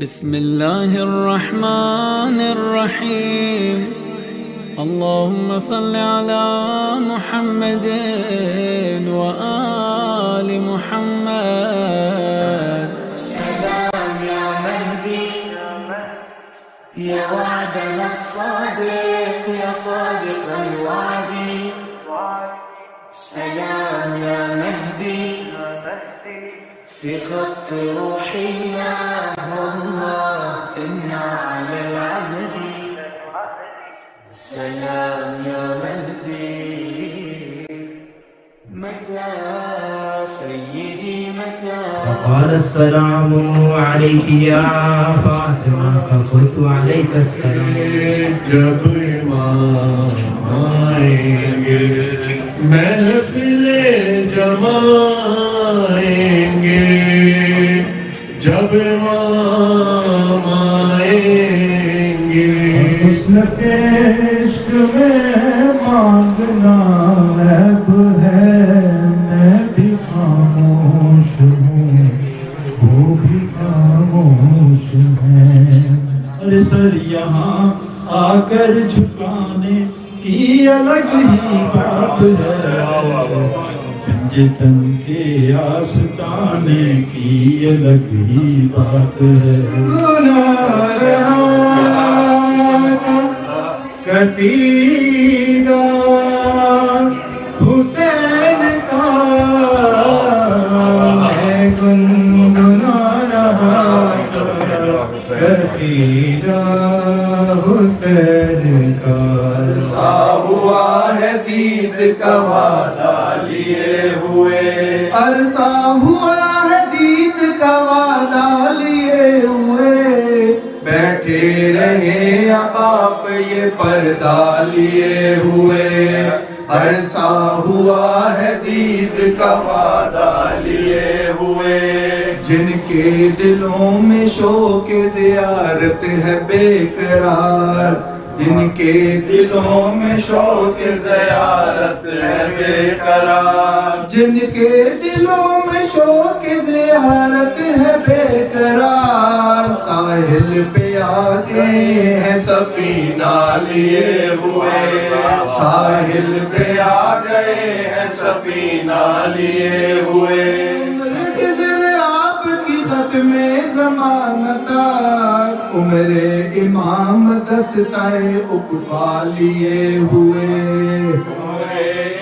بسم الله الرحمن الرحيم. اللهم صل على محمد وآل محمد. سلام يا مهدي يا وعدنا الصادق يا صادق الوعد. سلام يا مهدي في خط روحي الله والله إنا على العهد. سلام يا مهدي متى سيدي متى. فقال السلام عليك يا فاطمة فقلت عليك السلام. جب امام آئیں گے محفل جمائیں گے، جب امام آئیں گے حسن کے عشق میں مانگنا عیب ہے، میں بھی خاموش ہوں وہ بھی خاموش ہے، اور سر یہاں آ کر جھکانے کی الگ ہی بات ہے، پنجتن کے آستانے کی الگ ہی بات ہے. کثیرا حسین کا میں گنگنا رہا، کثیرا حسین کا. عرصہ ہوا ہے دید کا وعدہ لیے ہوئے، عرصہ ہوا ہے دید کا وعدہ لیے ہوئے، بیٹھے رہے اب آپ یہ پردہ لیے ہوئے. عرصہ ہوا ہے دید کا وعدہ لیے ہوئے، جن کے دلوں میں شوق زیارت ہے بے قرار، جن کے دلوں میں شوق زیارت ہے بے قرار، جن کے دلوں میں شوق زیارت ہے بے قرار، ساحل پہ آ گئے ہیں سفینہ لیے ہوئے، ساحل پہ آ گئے ہیں سفینہ لیے ہوئے. آپ کی ختم ضمانت عمر امام دستائے عقبا لیے ہوئے،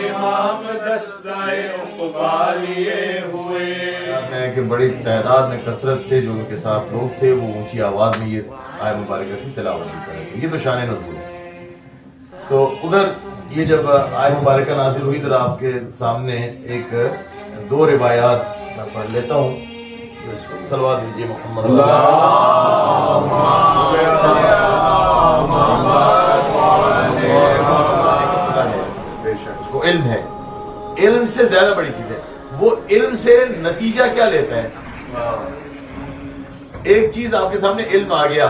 امام دستائے عقبا لیے ہوئے. کہ بڑی تعداد میں کثرت سے جو ان کے ساتھ لوگ تھے وہ اونچی آواز میں یہ آیت مبارکہ کی تلاوت بھی کریں گے. یہ تو شان نزول ہے. تو ادھر یہ جب آیت مبارکہ نازل ہوئی ادھر آپ کے سامنے ایک دو روایات میں پڑھ لیتا ہوں. صلوات دیجیے محمد اس کو علم ہے، علم سے زیادہ بڑی چیز ہے. وہ علم سے نتیجہ کیا لیتا ہے؟ ایک چیز آپ کے سامنے علم آ گیا،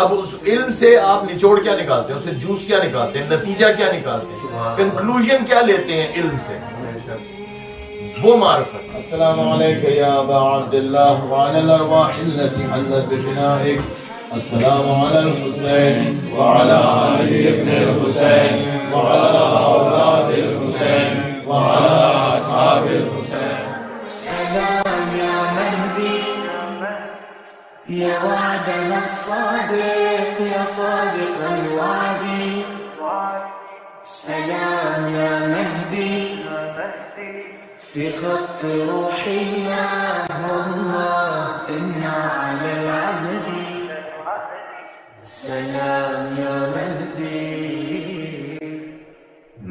اب اس علم سے آپ نچوڑ کیا نکالتے ہیں، اسے جوس کیا نکالتے ہیں، نتیجہ کیا نکالتے ہیں، کنکلوژن کیا لیتے ہیں علم سے، وہ معرفت. السلام علیکم یا ابا عبداللہ وعلی الارواح التي حلت بفنائک. السلام علی الحسین وعلی علی ابن الحسین وعلی اولاد الحسین وعلی اصحاب الحسین. سلام يا مهدي يا وعدنا الصادق يا صادق الوعد. سلام يا مهدي في خط روحي الله والله إنا على العهد. سلام يا مهدي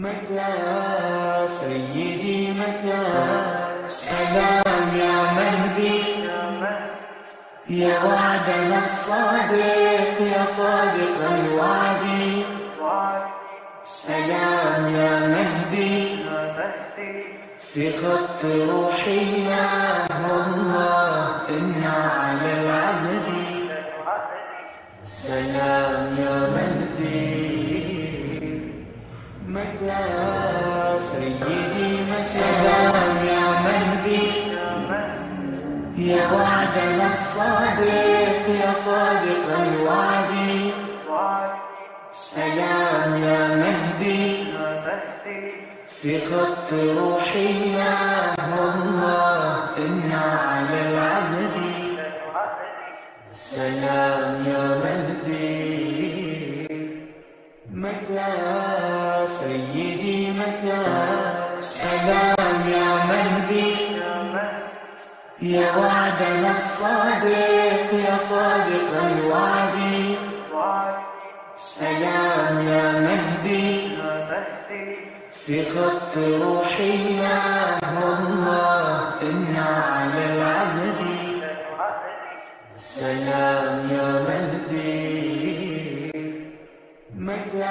متى سيدي متى. سلام يا مهدي يا وعدنا الصادق يا صادق الوعد. سلام يا مهدي في خط روحي الله والله إنا على العهد. سلام يا مهدي متى سيدي متى. سلام يا مهدي يا وعد وعدنا الصادق يا صادق الوعد سلام يا مهدي في خط روح الله والله إنا على العهد سلام يا مهدي متى سيدي متى سلام يا مهدي يا وعدنا الصادق يا صادق الوعد سلام يا مهدي في خط روح الله والله إنا على العهد سلام يا مهدي متى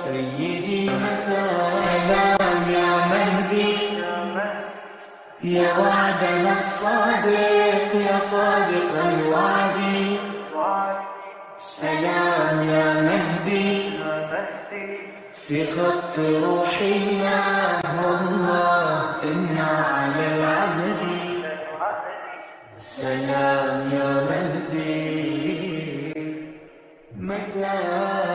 سيدي متى سلام يا مهدي يا وعدنا الصادق يا صادق الوعد سلام يا مهدي في خط روح الله والله إنا على العهد سلام يا مهدي متى